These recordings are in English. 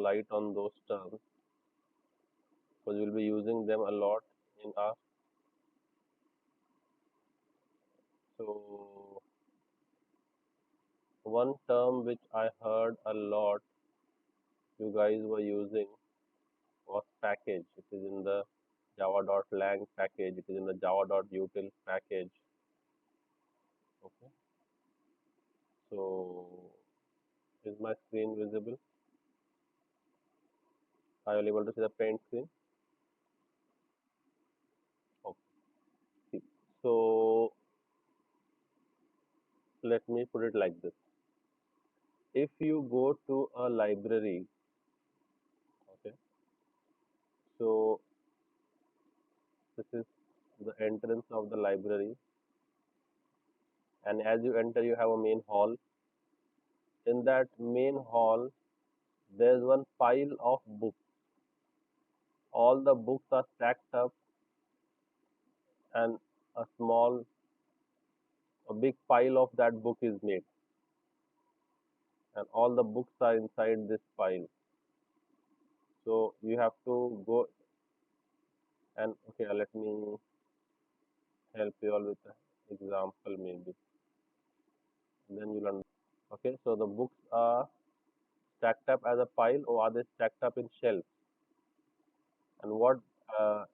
light on those terms because we'll be using them a lot in our. So one term which I heard a lot you guys were using was package. It is in the java.lang package. It is in the java.util package. Okay. So is my screen visible? Are you able to see the paint screen? Okay. So let me put it like this. If you go to a library, okay, so this is the entrance of the library, and as you enter, you have a main hall. In that main hall, there's one pile of books. All the books are stacked up, and a small, a big pile of that book is made, and all the books are inside this pile. So you have to go and okay, let me help you all with an example maybe. Then you'll understand. Okay, so the books are stacked up as a pile, or are they stacked up in shelves? And what uh,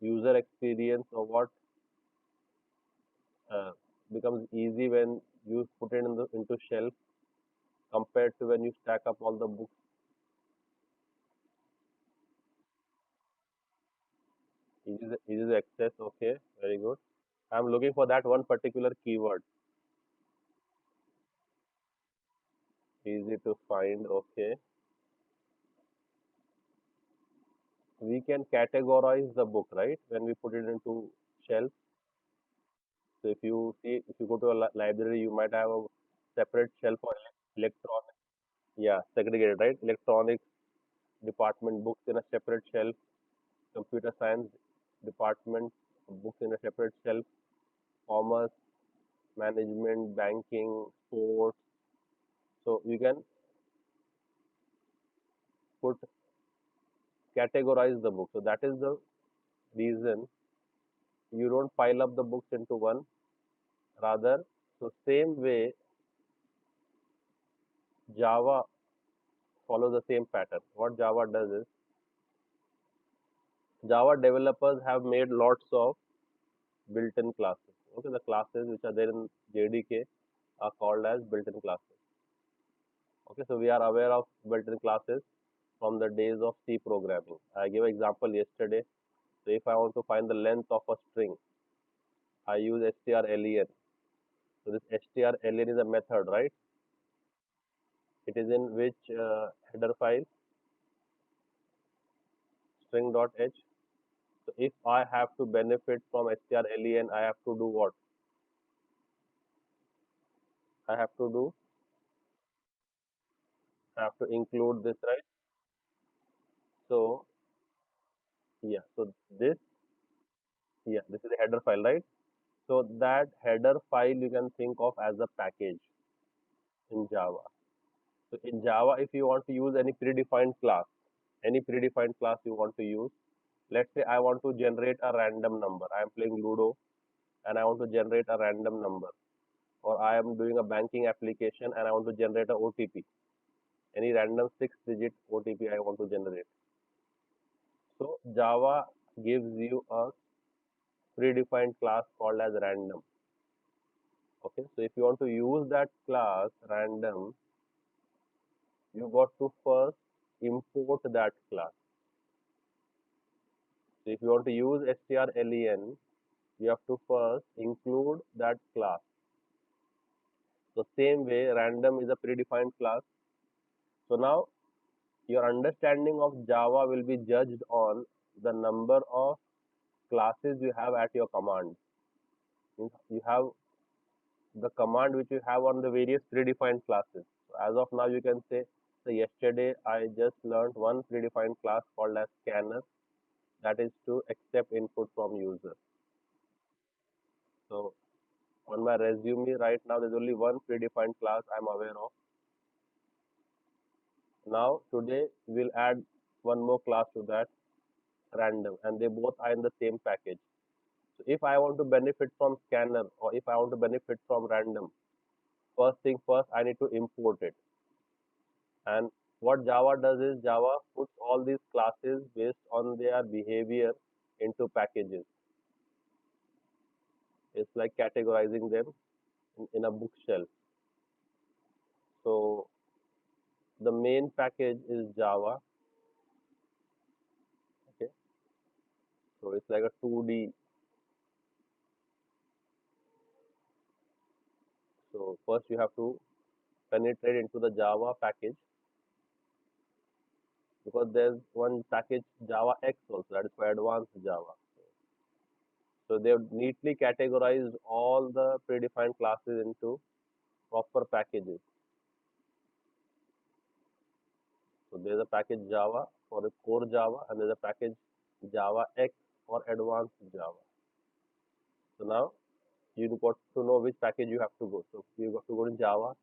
user experience or what uh, becomes easy when you put it into shelf compared to when you stack up all the books? Easy to access. Okay, very good. I'm looking for that one particular keyword. Easy to find. Okay, we can categorize the book, right? When we put it into shelf. So if you see, if you go to a library, you might have a separate shelf for electronics. Yeah, segregated, right? Electronics department books in a separate shelf, computer science department books in a separate shelf, commerce, management, banking, sports. So you can put categorize the book. So that is the reason you don't pile up the books into one. Rather, so same way Java follows the same pattern. What Java does is Java developers have made lots of built-in classes. Okay, the classes which are there in JDK are called as built-in classes. Okay, so we are aware of built-in classes from the days of C programming. I gave an example yesterday. So if I want to find the length of a string, I use strlen. So this strlen is a method, right? It is in which header file string.h. So if I have to benefit from strlen, I have to do what? I have to do, I have to include this, right? So yeah, so this, yeah, this is a header file, right? So that header file you can think of as a package in Java. So in Java, if you want to use any predefined class, any predefined class you want to use, let's say I want to generate a random number. I am playing Ludo and I want to generate a random number, or I am doing a banking application and I want to generate a OTP, any random 6-digit OTP I want to generate. So Java gives you a predefined class called as random. Okay, so if you want to use that class random, you got to first import that class. So if you want to use strlen, you have to first include that class. So same way, random is a predefined class. So now your understanding of Java will be judged on the number of classes you have at your command. You have the command which you have on the various predefined classes. So as of now, you can say, so yesterday I just learned one predefined class called as scanner, that is to accept input from user. So on my resume right now, there's only one predefined class I'm aware of. Now today we'll add one more class to that, random, and they both are in the same package. So if I want to benefit from scanner or if I want to benefit from random, first thing first, I need to import it. And what Java does is Java puts all these classes based on their behavior into packages. It's like categorizing them in a bookshelf. So the main package is Java. Okay, so it's like a 2D. So first you have to penetrate into the Java package, because there's one package Java X also, that is for advanced Java. So they've neatly categorized all the predefined classes into proper packages. So there's a package Java for a core Java, and there's a package Java X for advanced Java. So now you got to know which package you have to go. So you got to go to Java.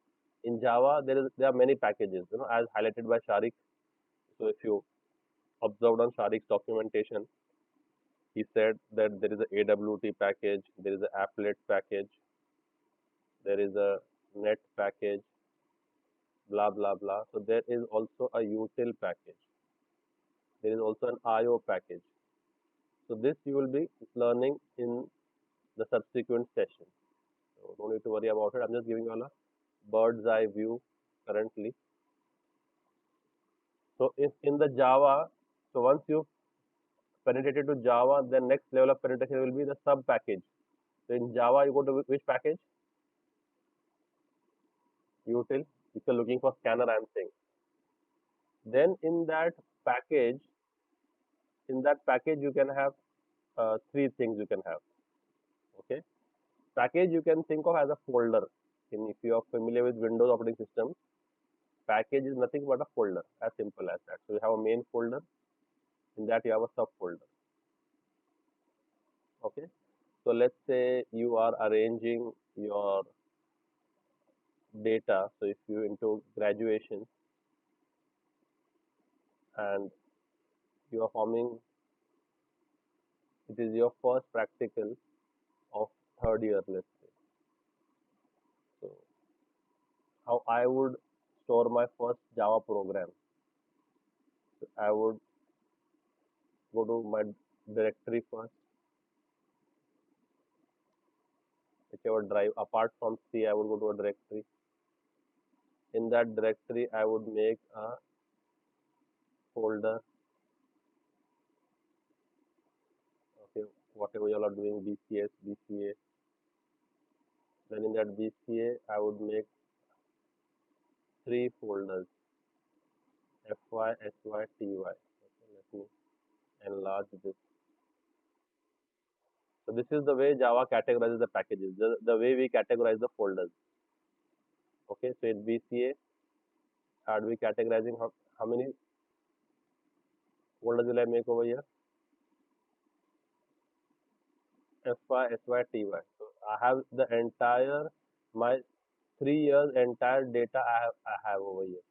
In Java, there are many packages, as highlighted by Sharik. So if you observed on Sharik's documentation, he said that there is a AWT package, there is a applet package, there is a net package, blah blah blah. So there is also a util package. There is also an IO package. So this you will be learning in the subsequent session. So don't need to worry about it. I'm just giving you all a bird's eye view currently. So in the Java, so once you penetrated to Java, then next level of penetration will be the sub package. So in Java, you go to which package? Util. If you're looking for scanner, I'm saying. Then in that package, you can have three things you can have. Okay. Package you can think of as a folder. And if you are familiar with Windows operating system, package is nothing but a folder, as simple as that. So you have a main folder, in that you have a subfolder. Okay. So let's say you are arranging your data. So if you into graduation and you are forming, it is your first practical of third year, let's say. So how I would store my first Java program. So I would go to my directory first, whichever drive. Apart from C, I would go to a directory. In that directory, I would make a folder. Okay, whatever you all are doing, BCS, BCA. Then in that BCA, I would make three folders: FY, SY, TY. Okay, let me enlarge this. So this is the way Java categorizes the packages, the way we categorize the folders. Okay, so in BCA, I'll be categorizing how many folders will I make over here? FY, SY, TY. So I have the entire, my 3 years entire data I have over here.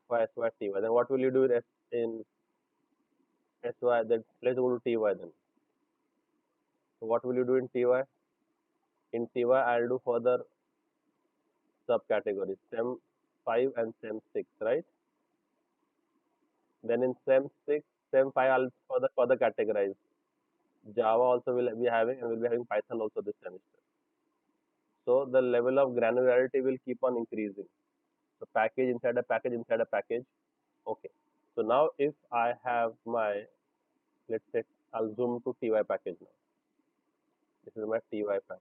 FY, SY, TY. Then what will you do in SY? Then let's go to TY then. So what will you do in TY? In TY, I'll do further subcategories, SEM 5 and SEM 6, right? Then in SEM 6, SEM 5, I'll further categorize. Java also will be having, and we'll be having Python also this semester. So the level of granularity will keep on increasing. So package inside a package inside a package. Okay. So now if I have my, let's say, I'll zoom to TY package now. This is my TY package.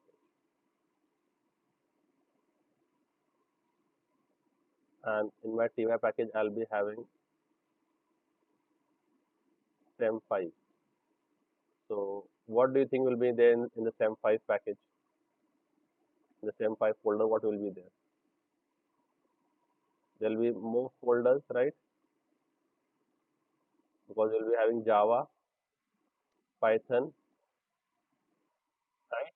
And in my TY package, I'll be having SEM 5. So what do you think will be there in the SEM 5 package? In the SEM 5 folder, what will be there? There will be more folders, right? Because you'll be having Java, Python, right?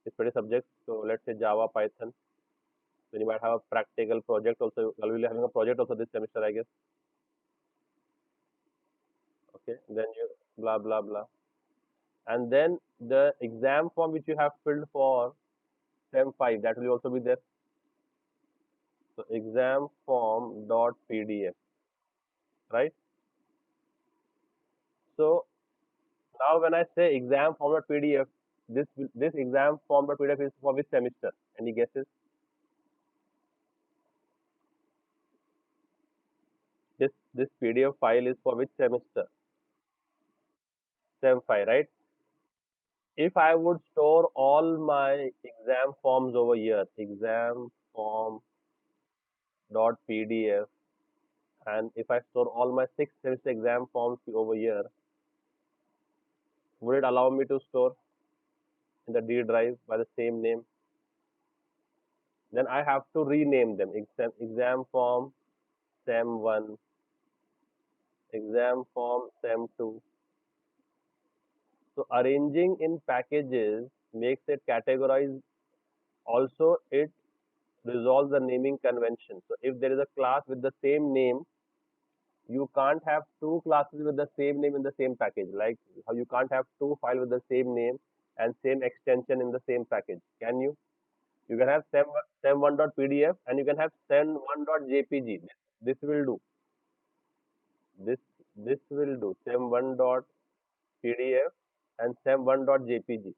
It's pretty subject. So let's say Java, Python. Then you might have a practical project also. Well, we'll be having a project also this semester, I guess. Okay. Then you blah blah blah, and then the exam form which you have filled for Sem 5 that will also be there. So exam form dot PDF, right? So now when I say exam form dot PDF, this exam form dot PDF is for which semester? Any guesses? This PDF file is for which semester? Sem 5, right? If I would store all my exam forms over here, exam form dot PDF, and if I store all my 6 semester exam forms over here, would it allow me to store in the D drive by the same name? Then I have to rename them. Exam form Sem 1, exam form Sem 2. So arranging in packages makes it categorize. Also, it resolves the naming convention. So if there is a class with the same name, you can't have two classes with the same name in the same package. Like how you can't have two files with the same name and same extension in the same package. Can you? You can have sem1.pdf and you can have sem1.jpg. This will do. This this will do. sem1.pdf and sem1.jpg.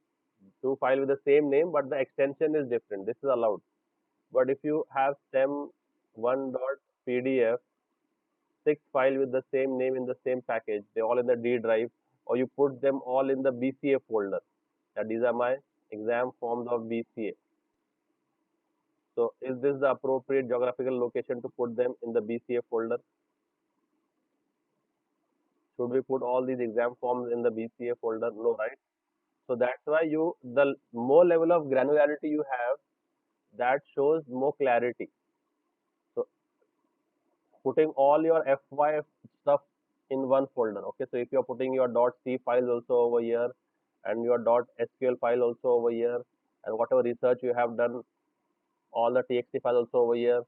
Two files with the same name, but the extension is different. This is allowed. But if you have sem1.pdf, 6 files with the same name in the same package, they're all in the D drive, or you put them all in the BCA folder. That these are my exam forms of BCA. So is this the appropriate geographical location to put them in the BCA folder? Should we put all these exam forms in the BCA folder? No, right? So that's why the more level of granularity you have, that shows more clarity. So putting all your FY stuff in one folder. Okay, so if you're putting your .c files also over here and your .sql file also over here, and whatever research you have done, all the txt files also over here,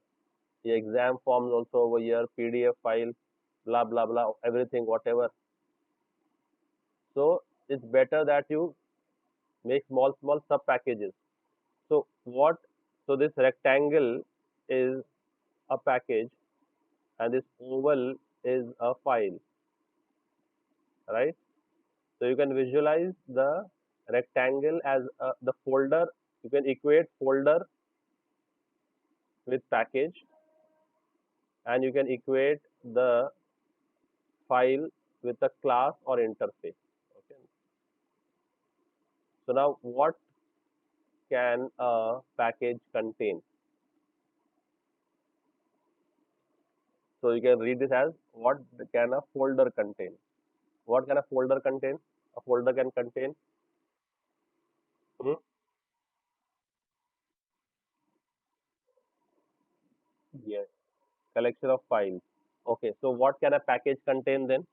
the exam forms also over here, PDF file, blah blah blah, everything, whatever. So it's better that you make small sub packages. So what? So this rectangle is a package, and this oval is a file, right? So you can visualize the rectangle as the folder. You can equate folder with package, and you can equate the file with a class or interface. Okay. So now what can a package contain? So you can read this as what can a folder contain? What can a folder contain? A folder can contain, hmm, yes, collection of files. Okay, so what can a package contain then?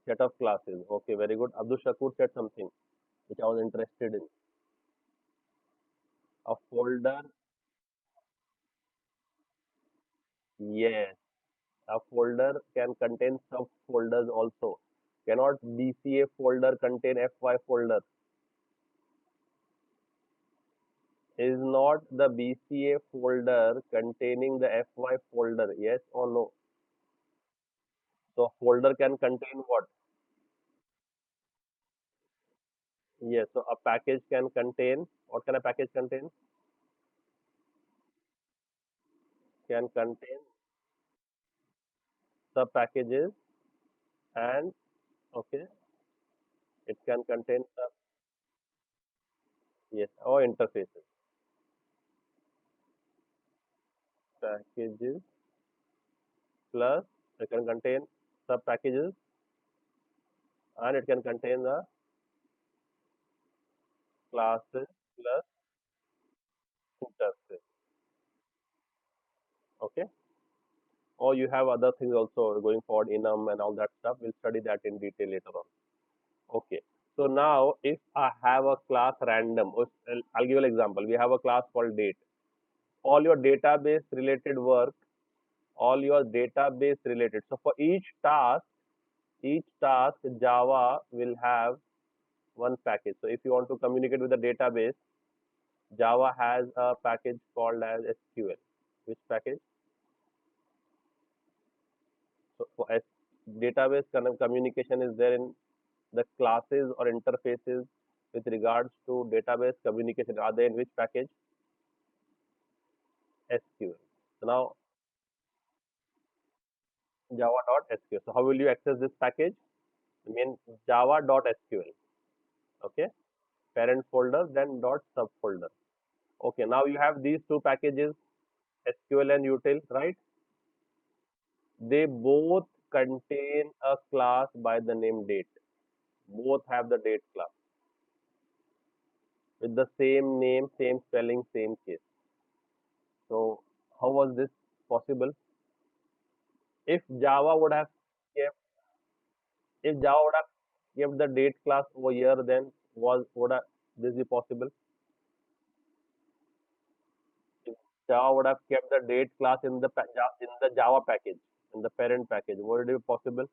Set of classes. Okay, very good. Abdul Shakur said something which I was interested in. A folder, yes, a folder can contain subfolders also. Cannot BCA folder contain FY folder? Is not the BCA folder containing the FY folder? Yes or no? So folder can contain what? Yes. So a package can contain, what can a package contain? Can contain sub packages, and okay, it can contain sub, yes, or interfaces. Packages plus it can contain sub packages, and it can contain the classes plus interface. Okay. Or you have other things also going forward, enum and all that stuff. We'll study that in detail later on. Okay. So now if I have a class random, I'll give you an example. We have a class called date. All your database related work, all your database related. So for each task Java will have one package. So if you want to communicate with the database, Java has a package called as SQL. Which package? So for database communication is there in the classes or interfaces with regards to database communication. Are they in which package? SQL. So now java.sql. So how will you access this package? I mean java.sql. Okay. Parent folder, then dot subfolder. Okay. Now you have these two packages, SQL and util, right? They both contain a class by the name date. Both have the date class with the same name, same spelling, same case. So how was this possible? If Java would have kept if Java would have kept the date class over here, then would have this be possible? If Java would have kept the date class in the in the Java package, in the parent package, would it be possible?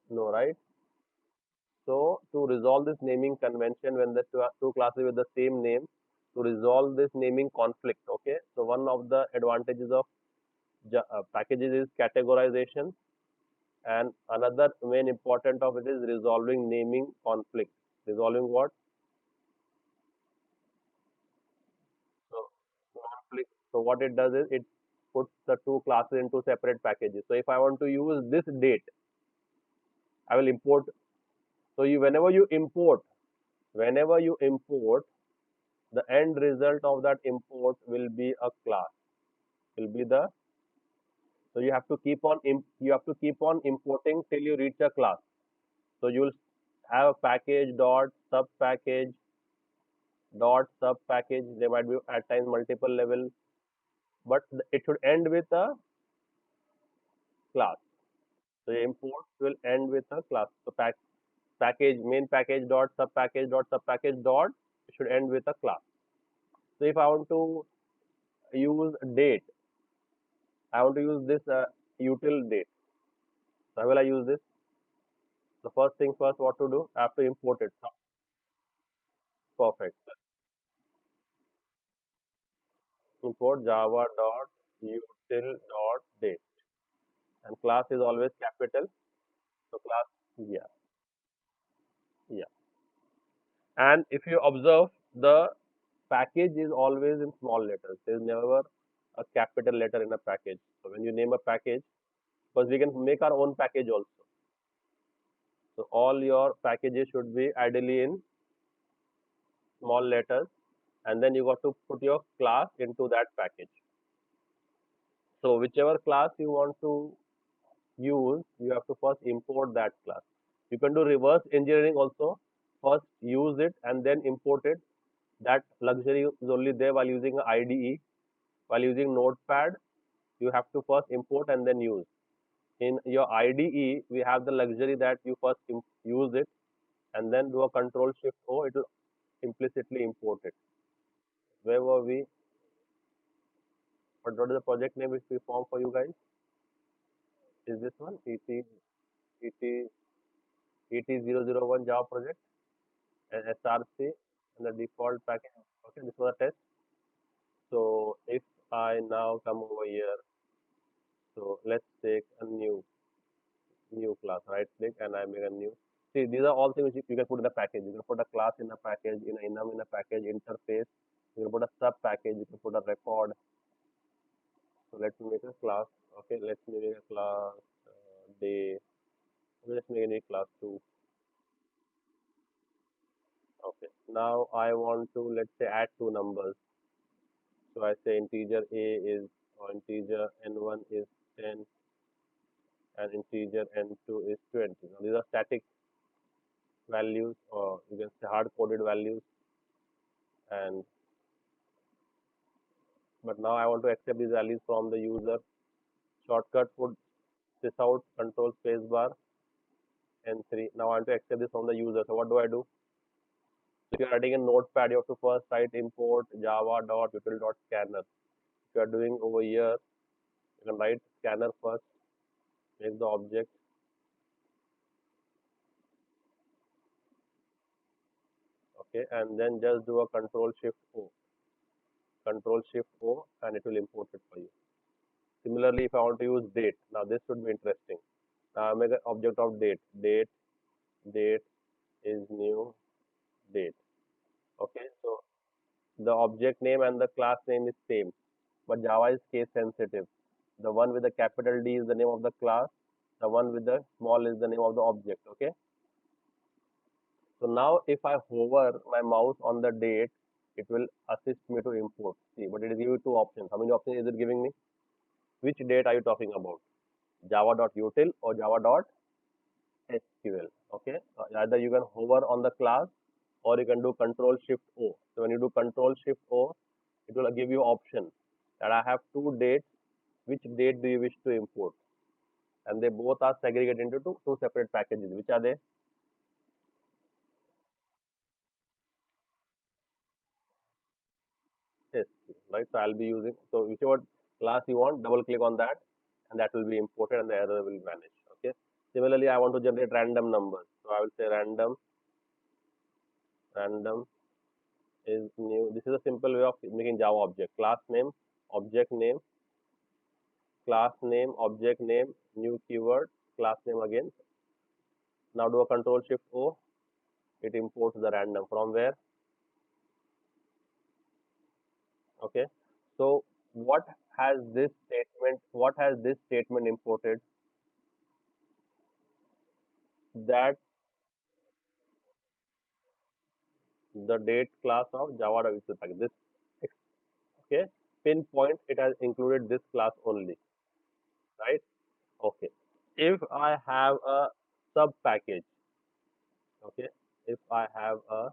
No, right? So to resolve this naming convention when the two classes with the same name, to resolve this naming conflict, okay. So one of the advantages of packages is categorization, and another main important of it is resolving naming conflict. Resolving what? So conflict. So what it does is it puts the two classes into separate packages. So if I want to use this date, I will import. So whenever you import, the end result of that import will be a class. Will be the so you have to keep on importing till you reach a class. So you'll have a package dot sub package. There might be at times multiple level, but it should end with a class. So your import will end with a class. So package main package dot sub package dot it should end with a class. So if I want to use date, I want to use this util date. So how will I use this? The first thing first, what to do? I have to import it. So, perfect. Import java dot util dot date, and class is always capital. So class, yeah, yeah. And if you observe, the package is always in small letters. There is never a capital letter in a package. So when you name a package, because we can make our own package also. So all your packages should be ideally in small letters, and then you got to put your class into that package. So whichever class you want to use, you have to first import that class. You can do reverse engineering also. First use it and then import it. That luxury is only there while using IDE. While using Notepad, you have to first import and then use. In your IDE, we have the luxury that you first use it and then do a Control Shift O. It will implicitly import it. Where were we? What is the project name which we formed for you guys? Is this one ET ET001 Java project and SRC and the default package? Okay, this was a test. So if I now come over here, so let's take a new class, right click and I make a new. See, these are all things you can put in a package. You can put a class in a package, in a enum in a package, interface. You can put a sub package. You can put a record. So let me make a class. Okay, let me make a class day. Let's make a new class two. Okay. Now I want to, let's say, add two numbers. So I say integer a is or integer n1 is 10 and integer n2 is 20. Now these are static values, or you can say hard coded values, and but now I want to accept these values from the user. Shortcut, put this out, control space bar, N3. Now I want to accept this from the user. So what do I do? If you're writing in Notepad, you have to first write import java.util.scanner. If you are doing over here, you can write scanner first, make the object, okay, and then just do a control shift O, and it will import it for you. Similarly, if I want to use date, now this should be interesting. Now I make an object of date. Date is new date. Okay, so the object name and the class name is same, but Java is case sensitive. The one with the capital D is the name of the class. The one with the small is the name of the object. Okay. So now if I hover my mouse on the date, it will assist me to import. See, but it is giving you two options. How many options is it giving me? Which date are you talking about? Java.util or Java.sql. Okay. Either you can hover on the class or you can do Control Shift O. So when you do Control Shift O, it will give you option that I have two dates. Which date do you wish to import? And they both are segregated into two separate packages. Which are they? Yes, right. So I'll be using, so whichever class you want, double click on that, and that will be imported, and the error will vanish. Okay. Similarly, I want to generate random numbers, so I will say random is new. This is a simple way of making Java object. Object name, class name, object name, new keyword, class name again. Now do a Control Shift O. It imports the random from where? Okay. So what has this statement imported? That the date class of Java.util package. This, okay, pinpoint, it has included this class only, right? Okay. If I have a sub package, okay, if I have a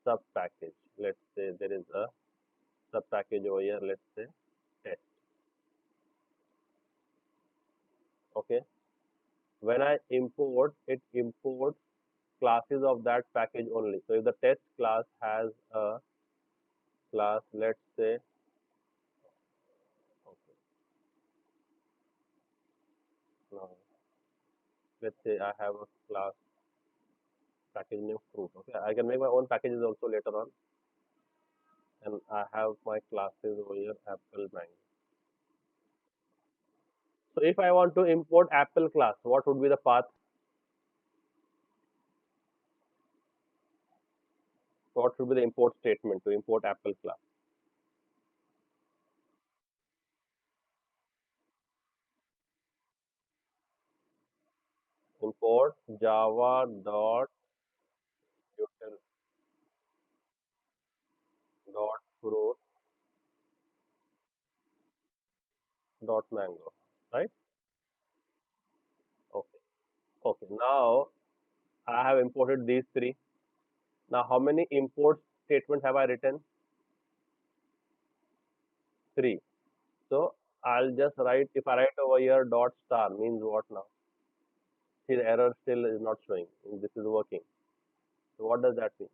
sub package, let's say there is a sub package over here, let's say test. Okay. When I import, it imports classes of that package only. So if the test class has a class, let's say, okay, now let's say I have a class package name fruit. Okay, I can make my own packages also later on, and I have my classes over here, apple, mango. So if I want to import apple class, what would be the path? What should be the import statement to import apple class? Import java dot util dot fruit dot mango, right? Okay. Okay. Now I have imported these three. Now how many import statements have I written? Three. So I'll just write, if I write over here dot star means what now? See, the error still is not showing. This is working. So what does that mean?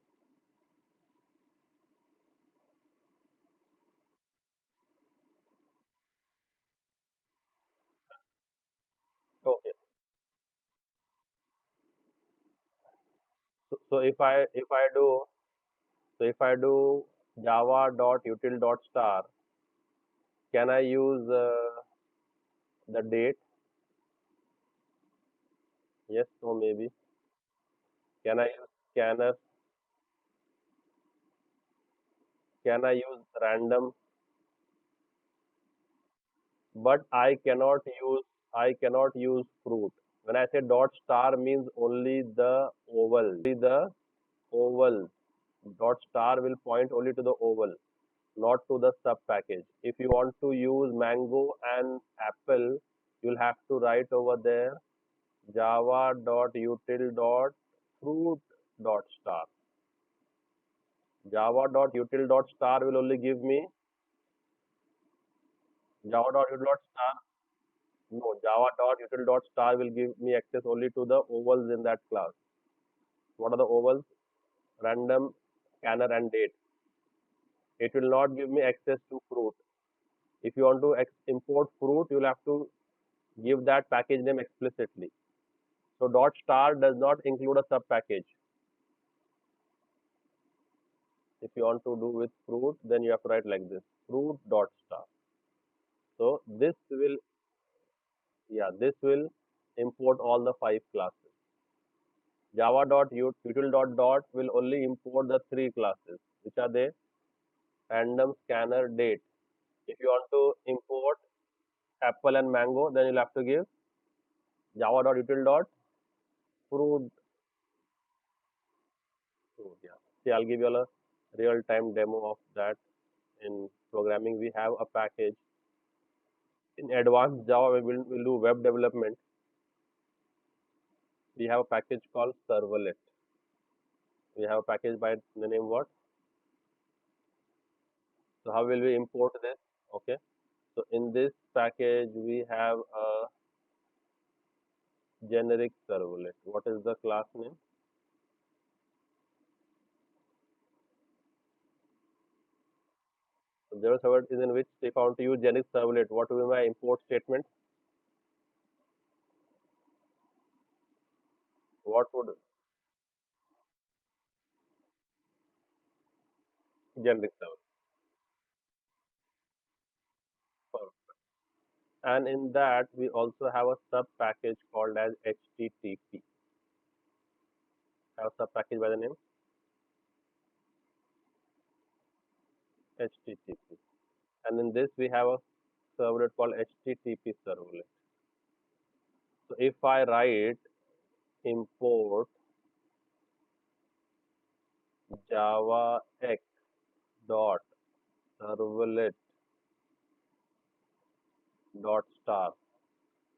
Okay. So if I do java dot util dot star, can I use the date? Yes, no, maybe. Can I use scanner? Can I use random? But I cannot use fruit. When I say dot star means only the oval. Dot star will point only to the oval, not to the sub package. If you want to use mango and apple, you'll have to write over there java.util.fruit.star. Java.util.star will only give me java.util.star No, java dot util dot star will give me access only to the ovals in that class. What are the ovals? Random, scanner, and date. It will not give me access to fruit. If you want to import fruit, you will have to give that package name explicitly. So dot star does not include a sub package. If you want to do with fruit, then you have to write like this: fruit dot star. So this will import all the five classes. Java dot util dot dot will only import the three classes, which are they: random, scanner, date. If you want to import apple and mango, then you'll have to give java dot util dot fruit. Fruit, yeah. See, I'll give you a real time demo of that. In programming, we have a package. In advanced Java, we'll do web development. We have a package called servlet. We have a package by the name what? So how will we import this? Okay. So in this package, we have a generic servlet. What is the class name? So there servlet is in which if I want to use generic servlet, what will be my import statement? What would generic servlet? Perfect. And in that, we also have a sub package called as HTTP. Have a sub package by the name HTTP. And in this, we have a servlet called HTTP servlet. So if I write import Java X dot servlet dot star,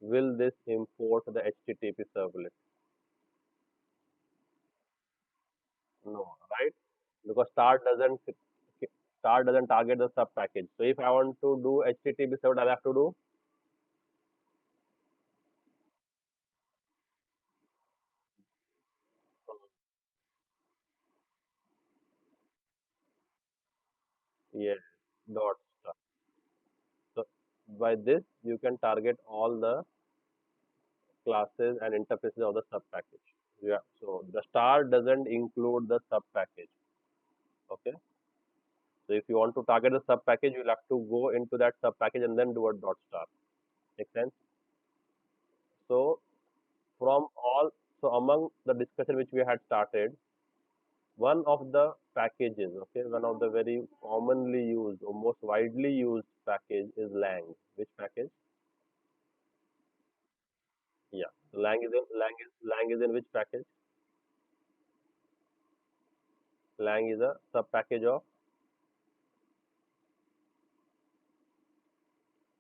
will this import the HTTP servlet? No, right? Because star doesn't target the sub package. So if I want to do HTTP servlet, I'll have to do yes dot star. So by this you can target all the classes and interfaces of the sub package. Yeah. So the star doesn't include the sub package. Okay. So if you want to target the sub package, you'll have to go into that sub package and then do a dot star. Make sense? So from all, so among the discussion which we had started, one of the packages, okay, one of the very commonly used or most widely used package is lang. Which package? Yeah. So lang is in which package? Lang is a sub package of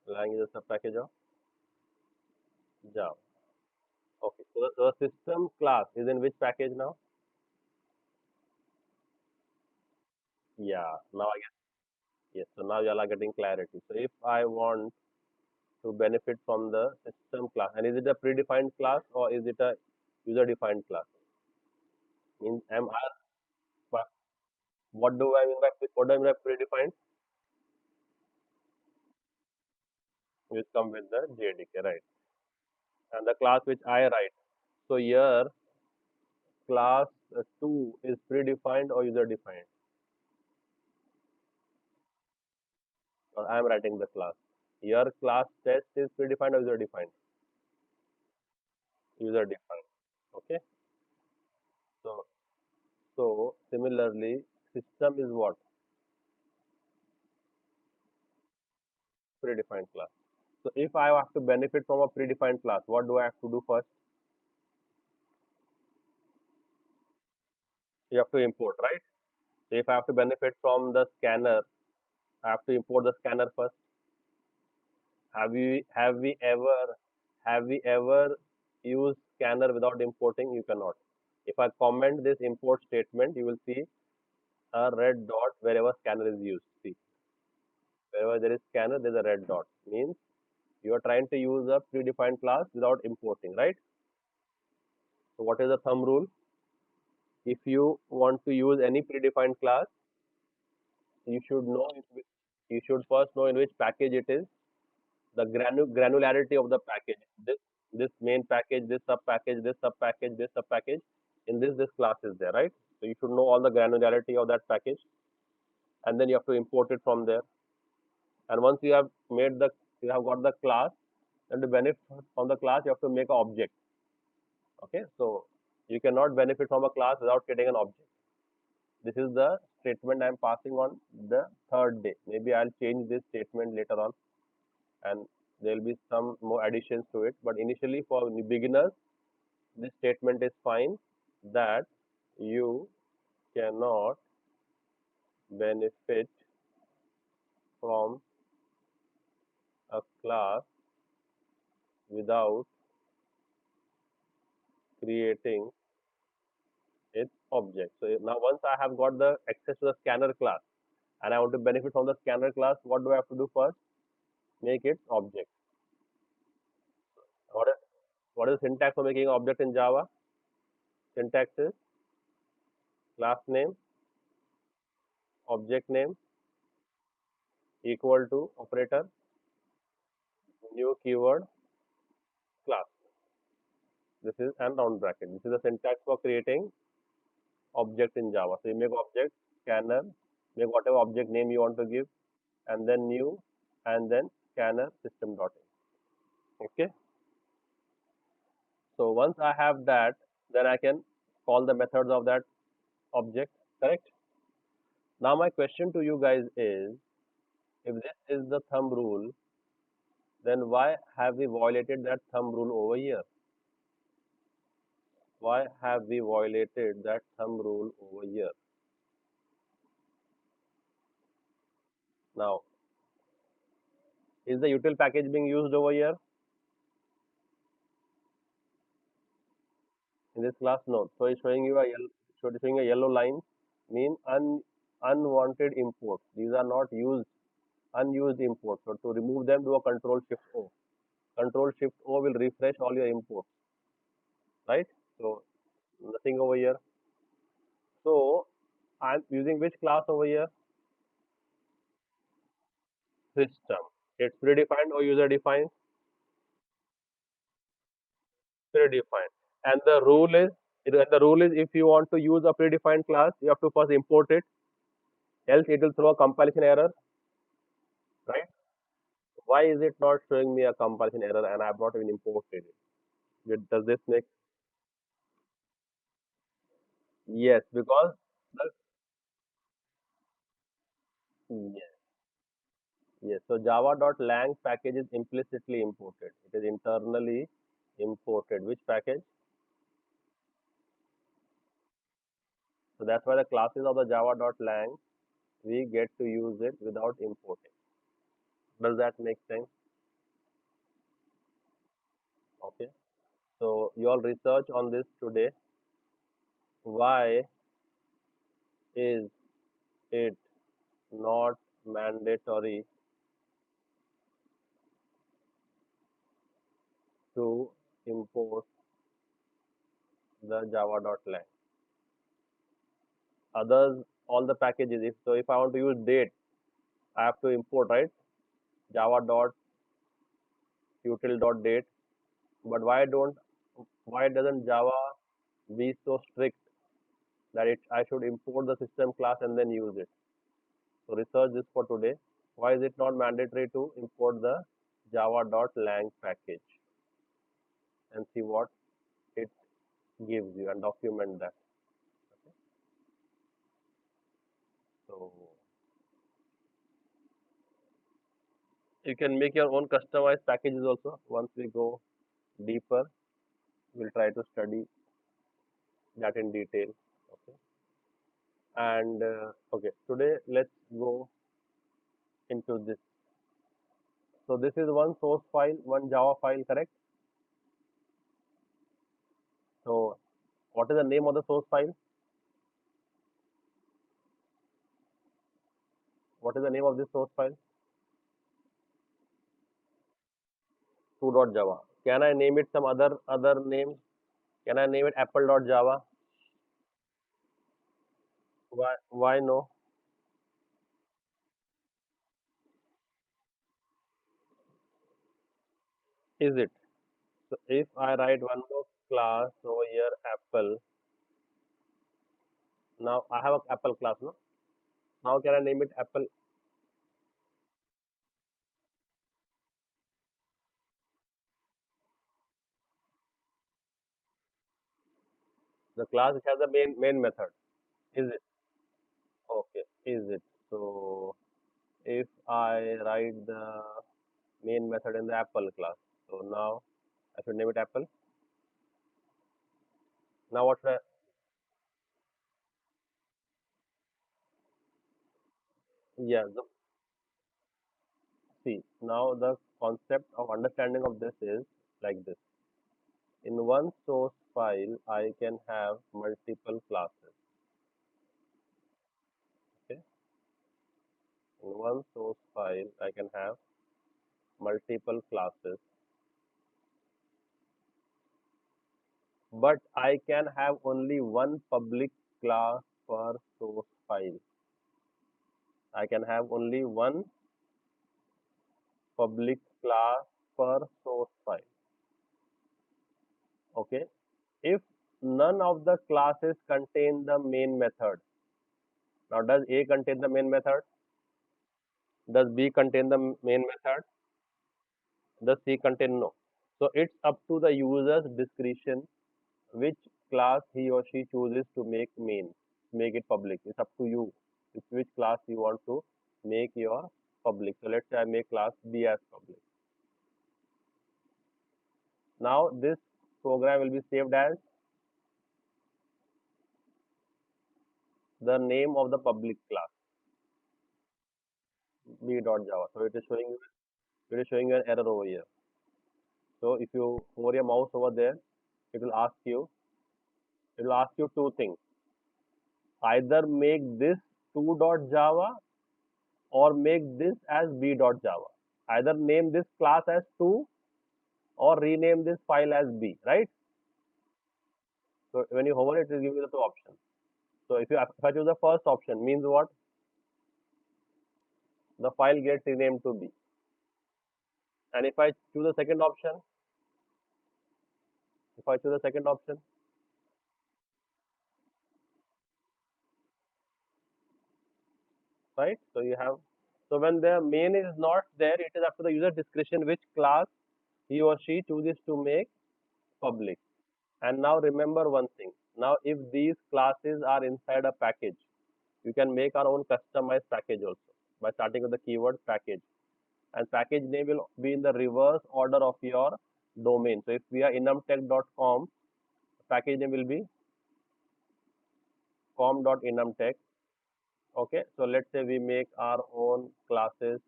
lang is a sub package of Java. Okay. So the system class is in which package now? Yeah. Now I guess yes. So now you all are getting clarity. So if I want to benefit from the system class, and is it a predefined class or is it a user defined class? Means am I what do I mean by what do I mean by predefined? Which come with the JDK, right? And the class which I write. So here class 2 is predefined or user defined. Or I am writing the class. Here class test is predefined or user defined. User defined. Okay. So similarly, system is what? Predefined class. So if I have to benefit from a predefined class, what do I have to do first? You have to import, right? So if I have to benefit from the scanner, I have to import the scanner first. Have we ever used scanner without importing? You cannot. If I comment this import statement, you will see a red dot wherever scanner is used. See, wherever there is scanner, there is a red dot. Means You are trying to use a predefined class without importing, right? So what is the thumb rule? If you want to use any predefined class, you should know you should first know in which package it is, the granularity of the package. This main package, this sub package, this sub package, this sub package. In this class is there, right? So you should know all the granularity of that package, and then you have to import it from there. And once you have got the class, and to benefit from the class, you have to make an object. Okay, so you cannot benefit from a class without getting an object. This is the statement I am passing on the third day. Maybe I'll change this statement later on, and there will be some more additions to it. But initially, for beginners, this statement is fine, that you cannot benefit from a class without creating its object. So now once I have got the access to the scanner class and I want to benefit from the scanner class, what do I have to do first? Make its object. What is, what is the syntax for making an object in Java? Syntax is class name, object name, equal to operator, new keyword, class. This is and round bracket. This is the syntax for creating object in Java. So you make object, scanner, make whatever object name you want to give, and then new, and then scanner system.in. Okay. So once I have that, then I can call the methods of that object. Correct. Now my question to you guys is, if this is the thumb rule, then why have we violated that thumb rule over here? Why have we violated that thumb rule over here? Now, is the util package being used over here in this class? No. So it's showing you a yellow, showing a yellow line, mean unwanted imports. These are not used, unused imports. So to remove them, do a Control Shift O. Control Shift O will refresh all your imports, right? So nothing over here. So I'm using which class over here? System. It's predefined or user defined? Predefined. And the rule is if you want to use a predefined class, you have to first import it, else it will throw a compilation error, right? Why is it not showing me a compilation error and I have not even imported it? Does this make yes? Because the, yes, yes. So java.lang package is implicitly imported. It is internally imported. Which package? So that's why the classes of the java.lang we get to use it without importing. Does that make sense? Okay. So you all research on this today. Why is it not mandatory to import the java.lang? Others, all the packages. If I want to use date, I have to import, right? Java.util.date. But why doesn't Java be so strict that I should import the system class and then use it? So research this for today. Why is it not mandatory to import the java.lang package and see what it gives you and document that. Okay. So you can make your own customized packages also. Once we go deeper, we'll try to study that in detail. Okay. And okay, today let's go into this. So this is one source file, one Java file, correct? So what is the name of the source file? What is the name of this source file? 2.java. Can I name it some other name? Can I name it apple.java? Why no? Is it? So if I write one more class over here, apple. Now I have a apple class, no? Now can I name it apple? The class which has a main method. Is it? Okay. Is it? So if I write the main method in the apple class, so now I should name it apple. Now what should I? Yeah. See, now the concept of understanding of this is like this. In one source file, I can have multiple classes. Okay. In one source file, I can have multiple classes, but I can have only one public class per source file. I can have only one public class per source file. Okay. If none of the classes contain the main method, now does A contain the main method? Does B contain the main method? Does C contain no? So it's up to the user's discretion which class he or she chooses to make it public. It's up to you which class you want to make your public. So let's say I make class B as public. Now this program will be saved as the name of the public class b.java. So it is showing you an error over here. So if you hover your mouse over there, it will ask you two things. Either make this 2.java or make this as b.java. Either name this class as 2 or rename this file as b, right? So when you hover it will give you the two options. So if I choose the first option, means what? The file gets renamed to b. And if I choose the second option, right? So when the main is not there, it is up to the user discretion which class he or she chooses to make public. And now remember one thing. Now if these classes are inside a package, you can make our own customized package also by starting with the keyword package. And package name will be in the reverse order of your domain. So if we are enumtech.com, package name will be com.enumtech. Okay, so let's say we make our own classes.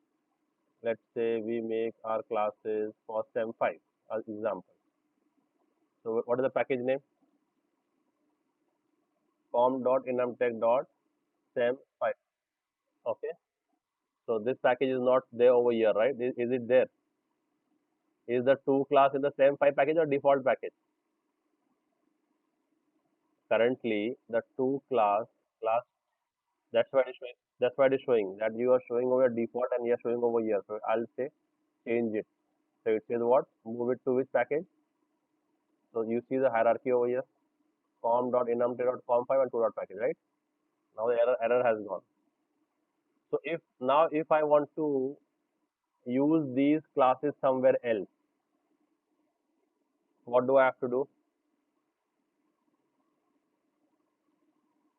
Let's say we make our classes for SEM5 as example. So what is the package name? com.enumtech.sem5. Okay, so this package is not there over here, right? Is it there? Is the two class in the same 5 package or default package? Currently, the two class that's why it is showing. That's why it is showing that you are showing over default and you are showing over here. So I'll say change it. So it says what? Move it to which package? So you see the hierarchy over here. com.enumtech.com5 and 2 package, right? Now the error has gone. So if I want to use these classes somewhere else, what do I have to do?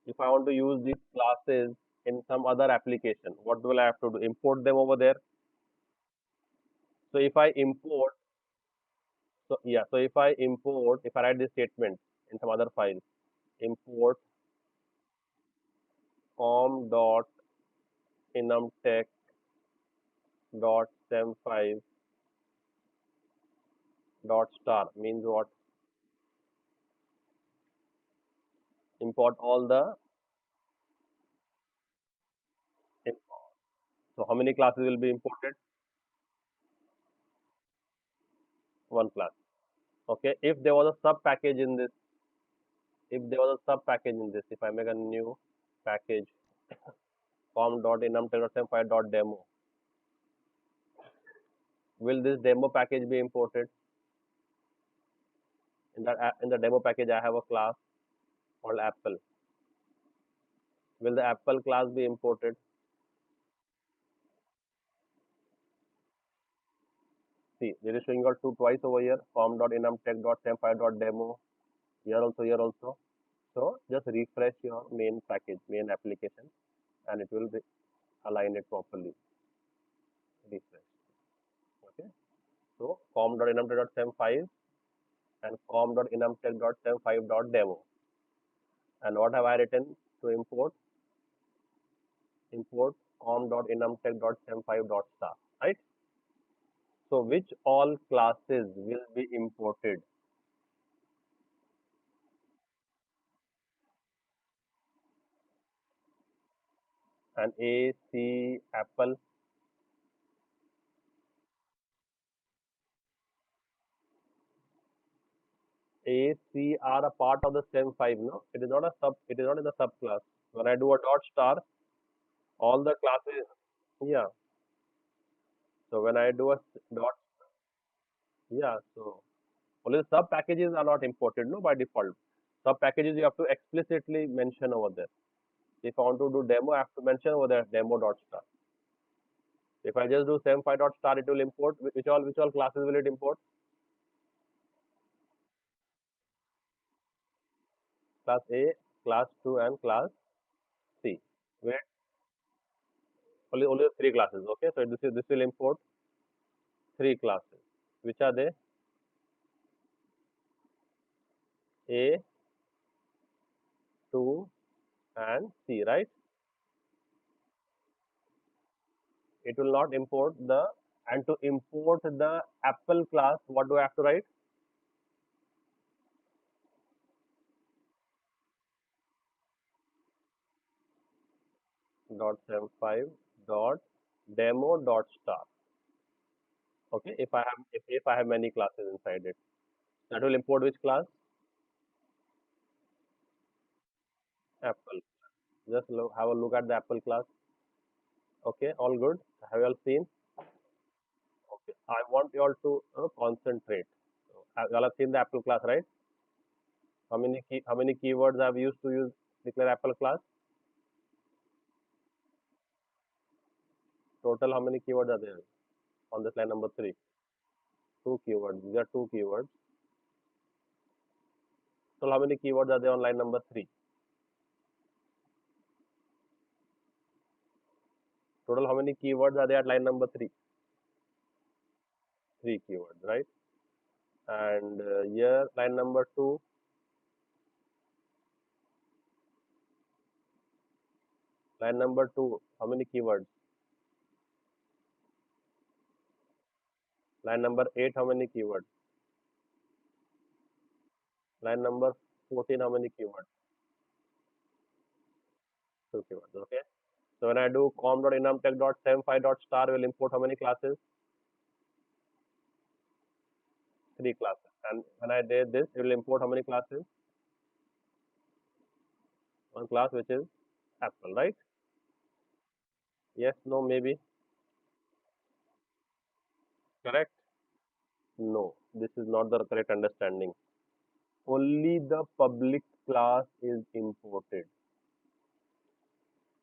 If I want to use these classes in some other application, what will I have to do? Import them over there. So if I import, so yeah, so if I write this statement in some other file, import com.enumtech.sem5 dot star means what? Import all the. So how many classes will be imported? one class. Okay, if there was a sub package in this, if there was a sub package in this, if I make a new package com.enumtech.sem5.demo, will this demo package be imported? In the demo package, I have a class called Apple. Will the Apple class be imported? See, there is showing out two twice over here, com.enumtech.sem5.demo. Here also. So just refresh your main package, main application, and it will be align it properly. Refresh. Okay. So com.enumtech.sem5 and com.enumtech.sem5.demo. And what have I written to import? Import com.enumtech.sem5.star. Right? So which all classes will be imported? And A, C, Apple. A, C are a part of the SEM5, no? It is not a sub, it is not in the subclass. When I do a dot star, all the classes, yeah. So when I do a dot, yeah, so only the sub packages are not imported, no, by default. Sub packages you have to explicitly mention over there. If I want to do demo, I have to mention over there demo dot star. If I just do SEM5 dot star, it will import which all classes will it import? Class A, class 2, and class C. Where only three classes. Okay, so this will import three classes. Which are they? A, 2, and C, right? It will not import the, and to import the Apple class, what do I have to write? Dot 75 dot demo dot star. Okay, if I have many classes inside it, that will import which class? Apple. Just have a look at the Apple class. Okay, all good. Have you all seen? Okay, I want you all to concentrate. So, you all have seen the Apple class, right? How many keywords I've used to use declare Apple class? Total, how many keywords are there on this line number three? Two keywords. These are two keywords. So how many keywords are there on line number three? Total, how many keywords are there at line number three? Three keywords, right? And here, line number two, how many keywords? Line number eight, how many keywords? Line number 14, how many keywords? Two keywords, okay? So when I do com.enumtech.sem5.star will import how many classes? Three classes. And when I did this, it will import how many classes? One class which is Apple, right? Yes, no, maybe. Correct? No, this is not the correct understanding. Only the public class is imported.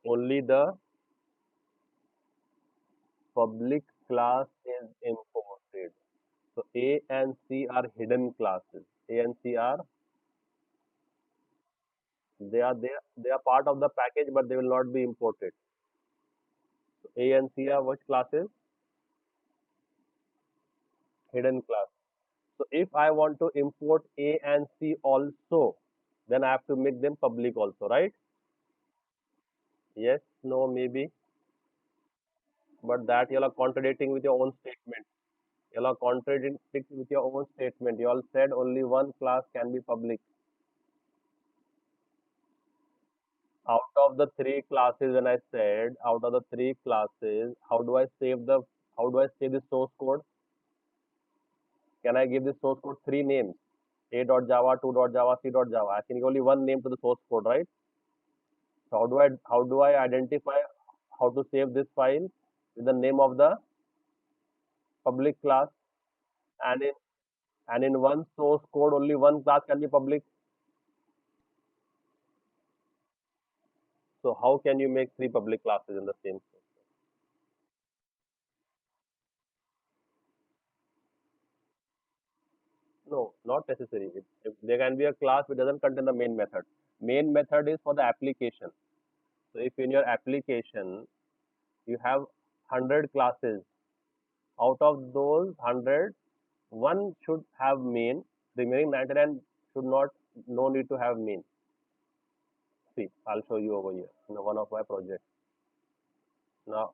Only the public class is imported. So A and C are hidden classes. A and C are they are part of the package, but they will not be imported. So A and C are which classes? Hidden class. So if I want to import A and C also, then I have to make them public also, right? Yes, no, maybe. But that you are contradicting with your own statement. You are contradicting with your own statement. You all said only one class can be public. Out of the three classes, when I said out of the three classes, how do I save the source code? Can I give this source code three names? A.java, 2.java, C.java. I can give only one name to the source code, right? So how do I identify how to save this file with the name of the public class, and in one source code only one class can be public. So how can you make three public classes in the same source? No, not necessary. If there can be a class which doesn't contain the main method. Main method is for the application. So if in your application you have 100 classes, out of those 100, one should have main, remaining 99 should not, no need to have main. See, I'll show you over here in one of my projects. Now,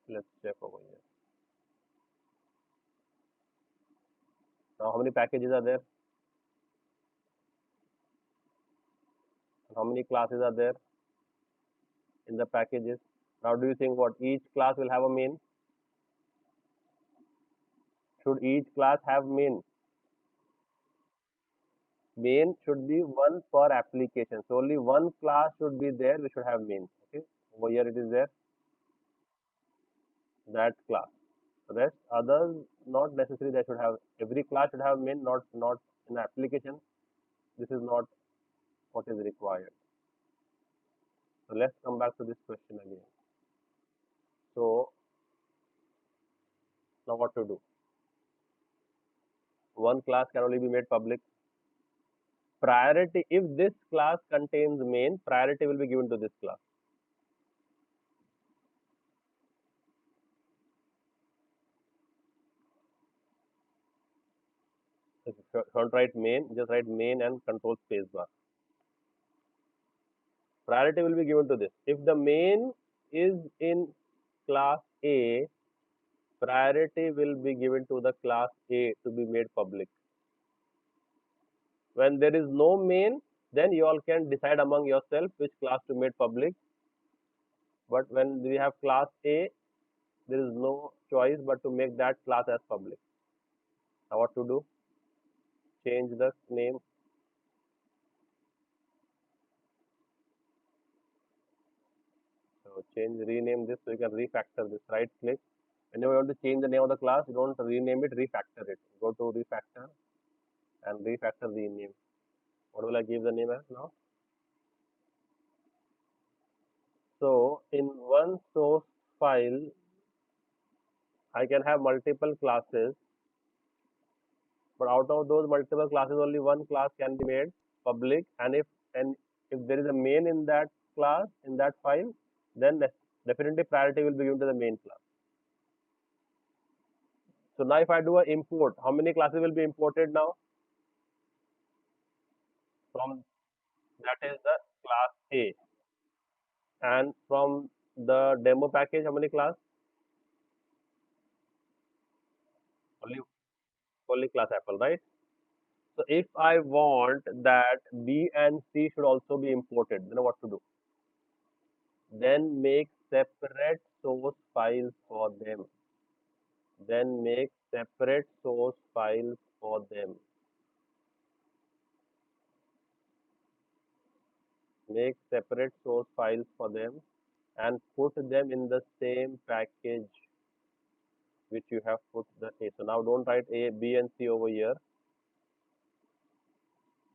let's check over here. Now, how many packages are there? How many classes are there in the packages? Now, do you think what each class will have a main? Should each class have main? Main should be one per application. So, only one class should be there, we should have main. Okay, over here it is there, that class. Rest others not necessary they should have, every class should have main, not in the application. This is not what is required. So let's come back to this question again. So now what to do? One class can only be made public. Priority, if this class contains main, priority will be given to this class. If you don't write main, just write main and control space bar. Priority will be given to this. If the main is in class A, priority will be given to the class A to be made public. When there is no main, then you all can decide among yourself which class to make public. But when we have class A, there is no choice but to make that class as public. Now what to do? Change the name. So change, rename this so you can refactor this. Right click. Whenever you want to change the name of the class, you don't rename it, refactor it. Go to refactor and refactor the name. What will I give the name as now? So in one source file, I can have multiple classes, but out of those multiple classes, only one class can be made public. And if there is a main in that class, in that file, then definitely priority will be given to the main class. So now if I do a import, how many classes will be imported now? From, that is the class A, and from the demo package, how many class? Only only class Apple, right? So if I want that B and C should also be imported, then what to do? Then make separate source files for them. Then make separate source files for them. Make separate source files for them and put them in the same package which you have put the A. So now don't write A, B and C over here.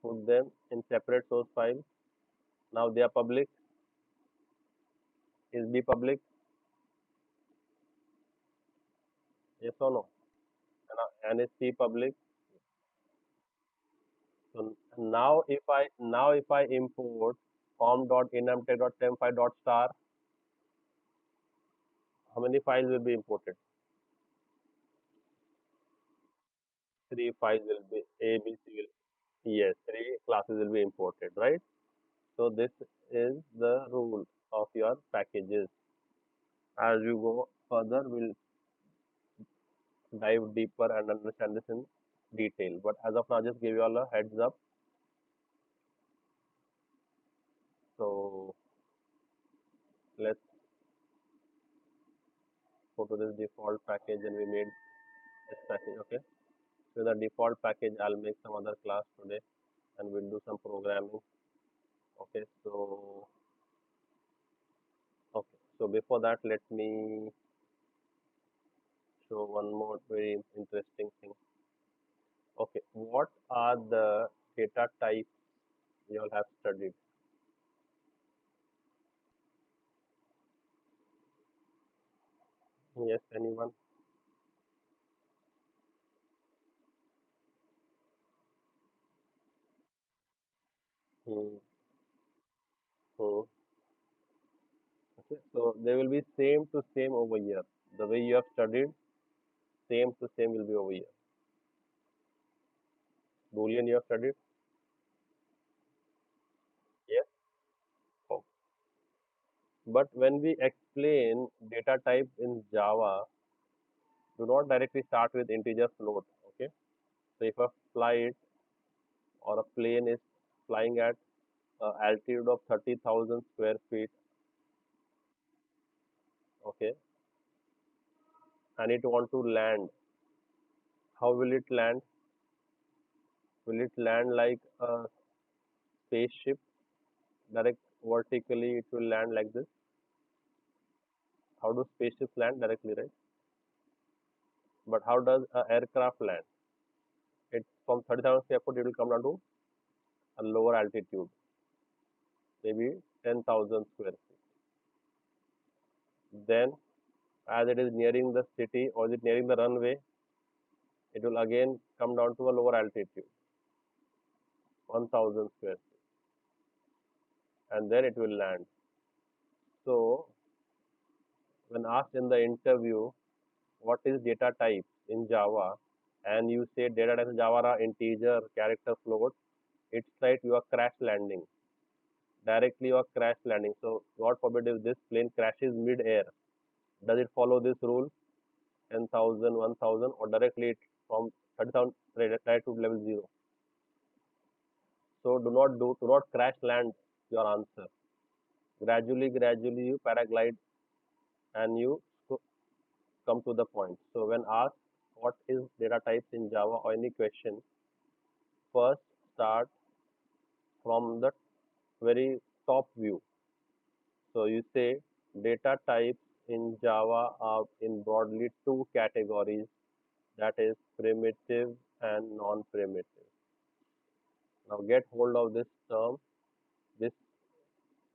Put them in separate source files. Now they are public. Is B public? Yes or no? And is C public? So now if I import form.enumtek.temp5.star, how many files will be imported? Three files will be A, B, C. Yes, three classes will be imported, right? So this is the rule of your packages. As you go further, we'll dive deeper and understand this in detail. But as of now, just give you all a heads up. So let's go to this default package and we made this package. Okay. So the default package, I'll make some other class today and we'll do some programming. Okay. Okay. So before that, let me show one more very interesting thing. Okay. What are the data types you all have studied? Yes, anyone? Hmm. Hmm. Okay. So they will be same to same over here. The way you have studied, same to same will be over here. Boolean you have studied? Yes. Oh. But when we explain data types in Java, do not directly start with integer float. Okay. So if a flight or a plane is flying at altitude of 30,000 square feet, okay, and it want to land, how will it land? Will it land like a spaceship? Direct vertically, it will land like this. How do spaceships land directly, right? But how does an aircraft land? It from 30,000 square foot, it will come down to a lower altitude, maybe 10,000 square feet. Then, as it is nearing the city or is it nearing the runway, it will again come down to a lower altitude, 1,000 square feet, and then it will land. So, when asked in the interview, what is data type in Java, and you say data type in Java are integer, character, float, it's like you are crash landing. Directly you are crash landing. So, God forbid if this plane crashes mid-air, does it follow this rule? 10,000, 1,000, or directly it from 30,000 right to level 0. So do not crash land your answer. Gradually you paraglide and you come to the point. So when asked what is data types in Java or any question, first start from the very top view. So you say data types in Java are in broadly two categories, that is primitive and non-primitive. Now get hold of this term, this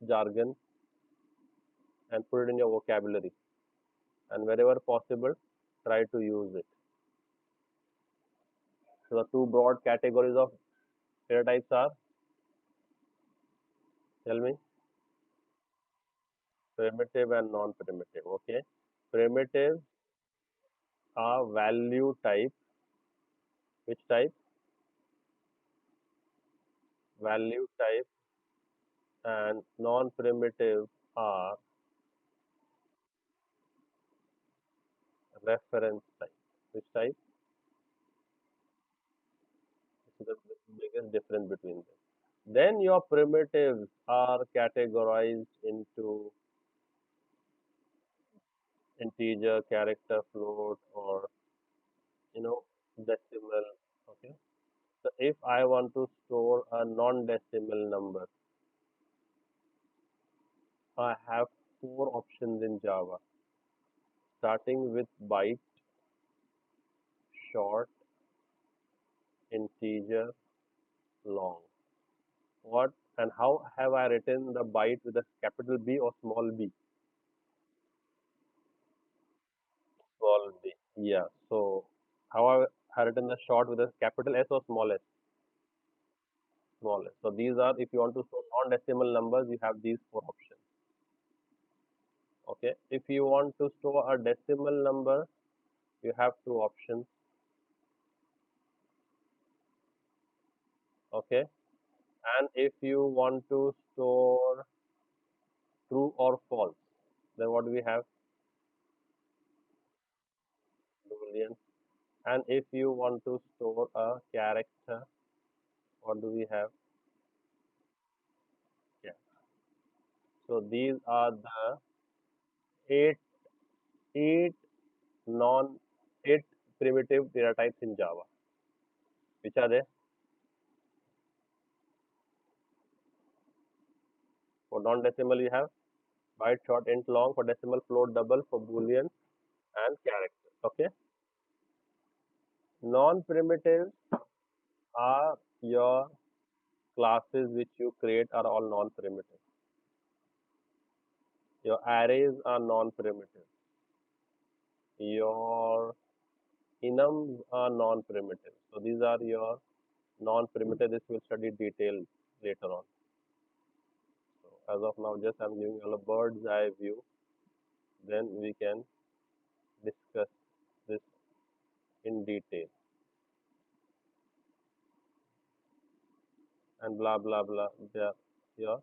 jargon, and put it in your vocabulary. And wherever possible, try to use it. So the two broad categories of data types are, tell me, primitive and non-primitive. Okay, primitive are value type. Which type? Value type, and non-primitive are reference type. Which type? This is the biggest difference between them. Then your primitives are categorized into integer, character, float, or decimal. Okay. So if I want to store a non-decimal number, I have four options in Java, starting with byte, short, integer, long. What and how have I written the byte with a capital B or small b? Small b. Yeah. So how I have written the short with a capital S or small s? Small s. So these are, if you want to store non-decimal numbers, you have these four options. Okay. If you want to store a decimal number, you have two options. Okay. And if you want to store true or false, then what do we have? Boolean. And if you want to store a character, what do we have? Yeah. So these are the eight non 8 primitive data types in Java. Which are they? For non-decimal, you have byte, short, int, long. For decimal, float, double. For boolean and character. Okay. Non-primitives are your classes which you create are all non-primitive. Your arrays are non-primitive. Your enums are non-primitive. So these are your non-primitive. This will study detail later on. So as of now, just I'm giving you a bird's eye view. Then we can discuss this in detail and blah blah blah. They are your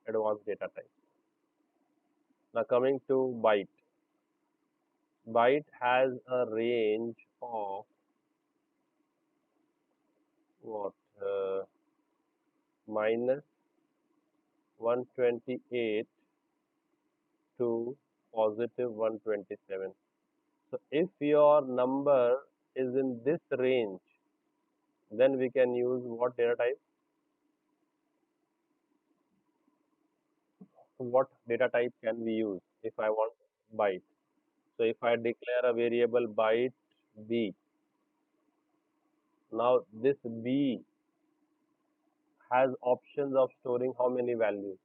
advanced data type. Now coming to byte. Byte has a range of what minus 128 to positive 127. So if your number is in this range, then we can use what data type? What data type can we use if I want byte? So if I declare a variable byte b, now this b has options of storing how many values?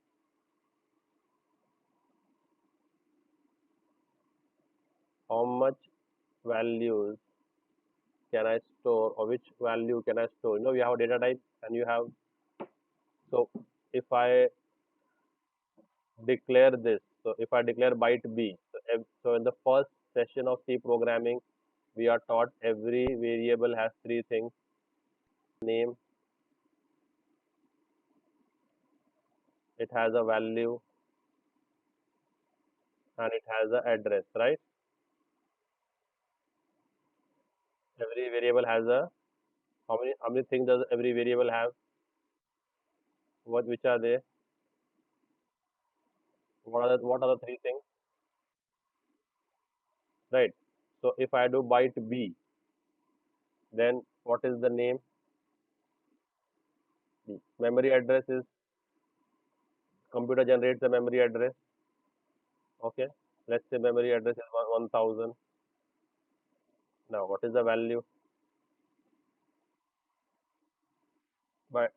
How much values can I store or which value can I store? You have data type and you have, so if I declare this, so if I declare byte b, so in the first session of C programming, we are taught every variable has three things: name, it has a value, and it has an address, right? Every variable has a, how many things does every variable have? Which are they? What are the three things? Right. So if I do byte b, then what is the name? B. Memory address is, computer generates the memory address. Okay. Let's say memory address is 1000. Now what is the value? But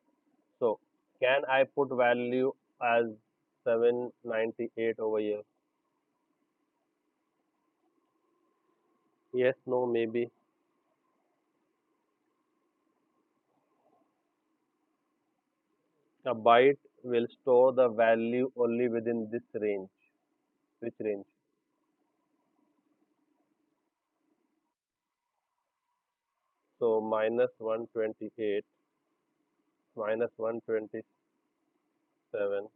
so can I put value as 798 over here? Yes, no, maybe. A byte will store the value only within this range. Which range? So minus 128 minus 127.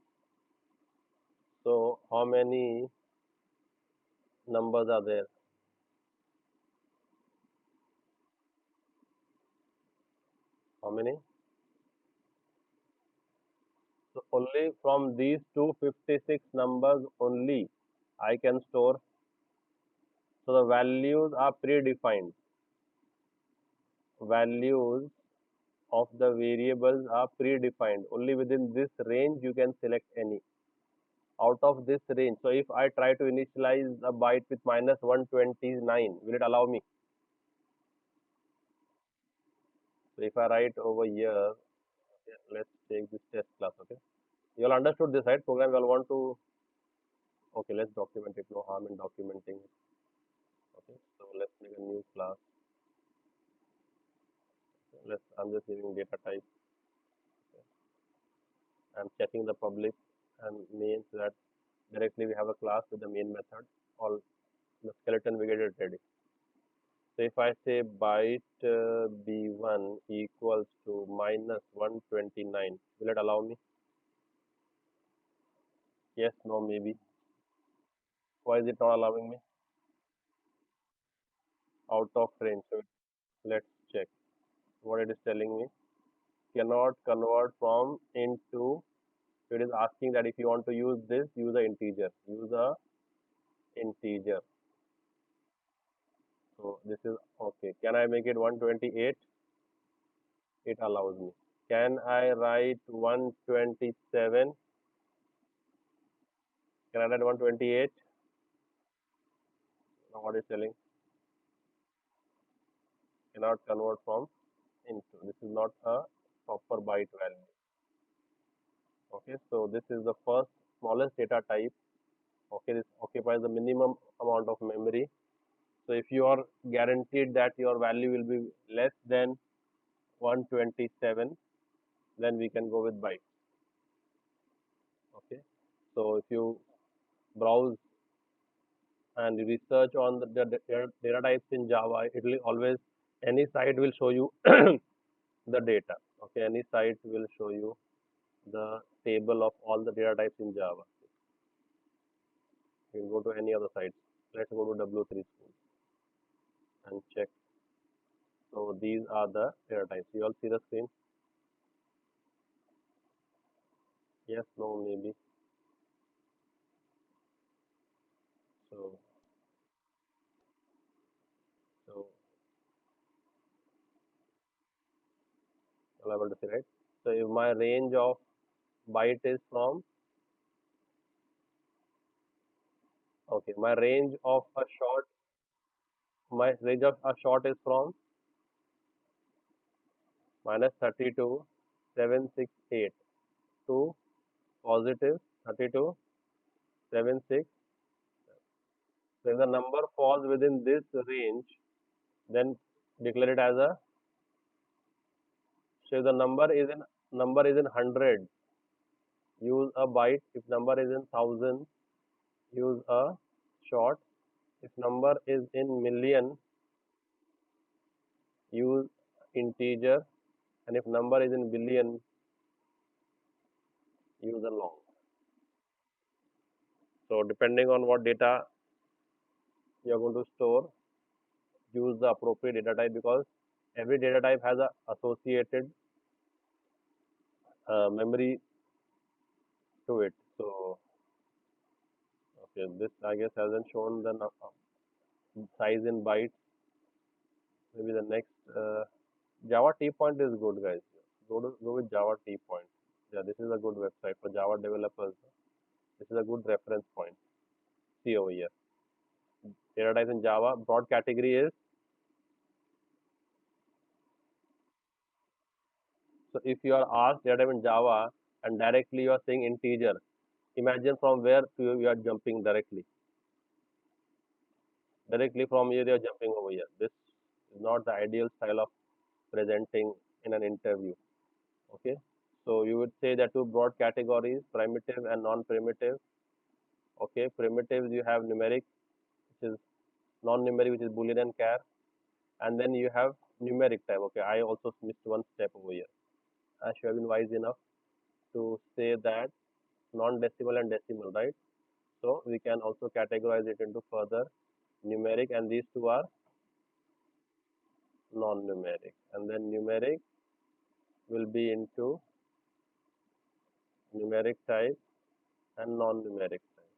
So how many numbers are there? How many? So only from these 256 numbers only I can store. So the values are predefined. Values of the variables are predefined. Only within this range you can select any. Out of this range. So if I try to initialize a byte with minus 129, will it allow me? So if I write over here, okay, let's take this test class, okay? You all understood this, right? Program you all want to, okay, let's document it. No harm in documenting it. Okay, so let's make a new class. I'm just giving data type. Okay. I'm checking the public and main so that directly we have a class with the main method. All the skeleton we get it ready. So if I say byte b1 equals to minus 129, will it allow me? Yes, no, maybe. Why is it not allowing me? Out of range. So let's check what it is telling me. Cannot convert from int to. It is asking that if you want to use this, use a integer. Use a integer. So this is okay. Can I make it 128? It allows me. Can I write 127? Can I write 128? Now what is telling? Cannot convert from into. This is not a proper byte value. Okay, so this is the first smallest data type. Okay, this occupies the minimum amount of memory. So if you are guaranteed that your value will be less than 127, then we can go with byte. Okay, so if you browse and research on the data types in Java, it will always, any site will show you the data. Okay, any site will show you the table of all the data types in Java. You can go to any other site. Let's go to W3 school and check. So these are the data types. You all see the screen? Yes, no, maybe. So, so I'm able to see, right? So if my range of byte is from, okay, my range of a short is from minus 32, 768 to positive 32, 76. So if the number falls within this range, then declare it as a. So if the number is in hundred, use a byte. If number is in thousand, use a short. If number is in million, use integer. And if number is in billion, use a long. So depending on what data you are going to store, use the appropriate data type, because every data type has a associated memory to it. So okay, this I guess hasn't shown the size in bytes. Maybe the next Java T point is good, guys. Go with Java T point. Yeah, this is a good website for Java developers. This is a good reference point. See over here. Data types in Java. Broad category is, so if you are asked data type in Java and directly you are saying integer, imagine from where to you are jumping directly. Directly from here you are jumping over here. This is not the ideal style of presenting in an interview. Okay. So you would say that two broad categories, primitive and non-primitive. Okay, primitives you have numeric, which is non-numeric, which is boolean and char, and then you have numeric type. Okay, I also missed one step over here. I should have been wise enough to say that non-decimal and decimal, right? So we can also categorize it into further numeric, and these two are non-numeric, and then numeric will be into numeric type and non-numeric type,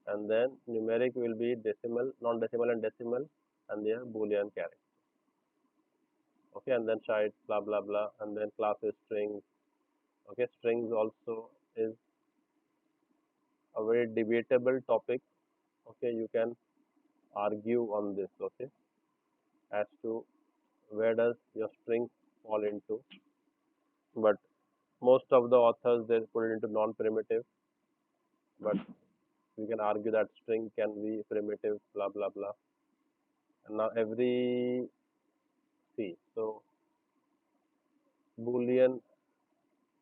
and then numeric will be decimal, non-decimal and decimal, and they are boolean character. Okay, and then child blah blah blah, and then class is strings. Okay, strings also is a very debatable topic. Okay, you can argue on this. Okay, as to where does your string fall into, but most of the authors they put it into non-primitive, but we can argue that string can be primitive, blah blah blah. And now every, see, so boolean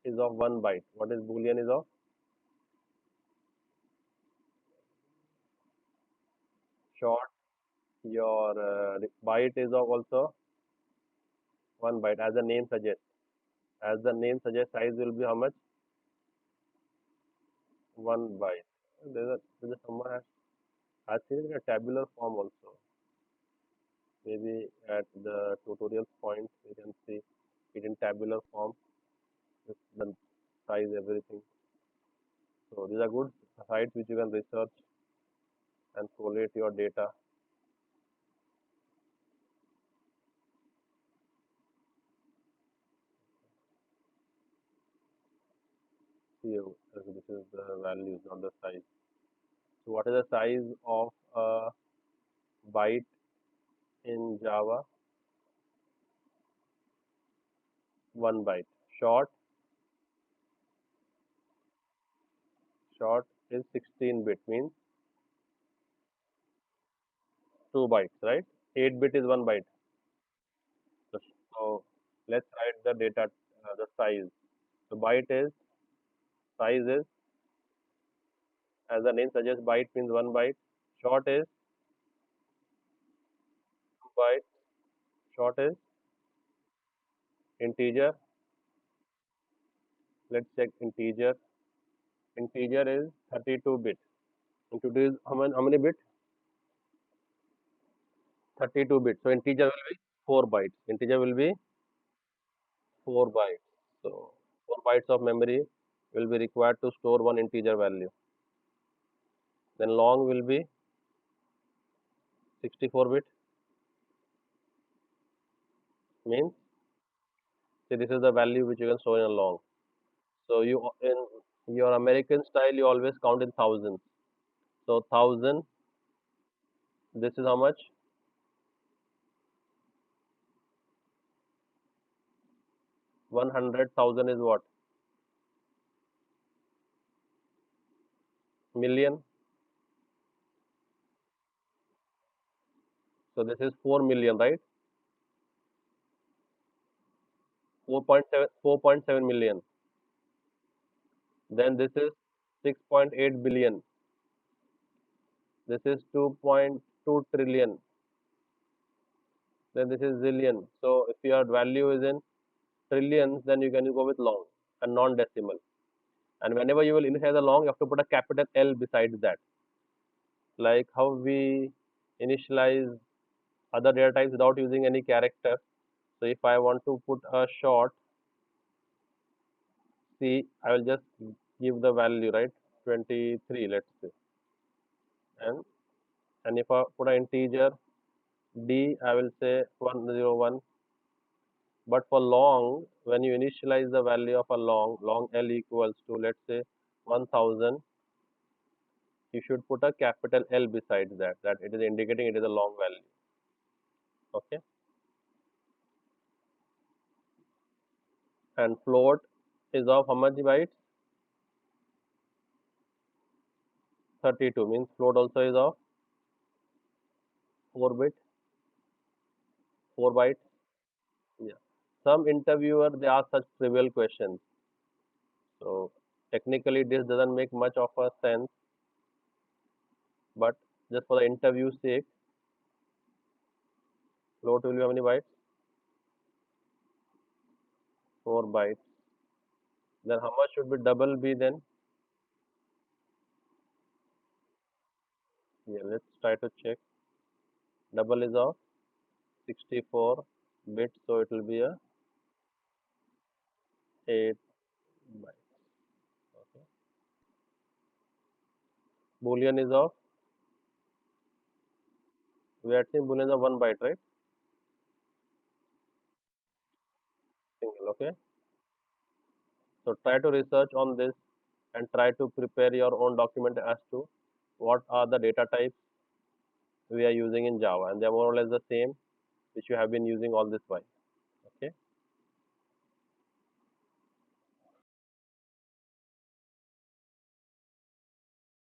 is of one byte. What is boolean is of? Short. Your byte is of also one byte, as the name suggests. As the name suggests, size will be how much? One byte. There's a someone has, I've seen it in a tabular form also. Maybe at the tutorial point you can see it in tabular form with the size, everything. So these are good sites which you can research. and collate your data. See, this is the values, not the size. So what is the size of a byte in Java? 1 byte. Short, short is 16-bit, means 2 bytes, right? 8-bit is 1 byte. So let's write the data, the size. So byte is, size is, as the name suggests, byte means 1 byte. Short is 2 byte. Short is integer. Let's check integer. Integer is 32-bit. Integer is how many bit? 32-bit. So integer will be 4 bytes. Integer will be 4 bytes. So 4 bytes of memory will be required to store one integer value. Then long will be 64-bit. Means, see, this is the value which you can store in a long. So you, in your American style, you always count in thousands. So 1000. This is how much? 100,000 is what? Million. So this is 4 million, right? 4.7, 4.7 million. Then this is 6.8 billion. This is 2.2 trillion. Then this is zillion. So if your value is in trillions, then you can go with long and non-decimal. And whenever you will initialize the long, you have to put a capital L besides that. Like how we initialize other data types without using any character. So if I want to put a short C, I will just give the value, right? 23, let's say. And if I put an integer D, I will say 101. But for long, when you initialize the value of a long L equals to, let's say, 1000, you should put a capital L besides that, that it is indicating it is a long value. Okay. And float is of how much bytes? 32, means float also is of 4 bit, 4 bytes. Yeah. Some interviewer, they ask such trivial questions. So technically this doesn't make much of a sense, but just for the interview sake, float will be how many bytes? 4 bytes. Then how much should be double be then? Yeah, let's try to check. Double is of 64 bits, so it will be a 8 bytes. Okay. Boolean is of, we are saying Boolean is of 1 byte, right? Single. Okay. So try to research on this and try to prepare your own document as to what are the data types we are using in Java, and they are more or less the same which you have been using all this while.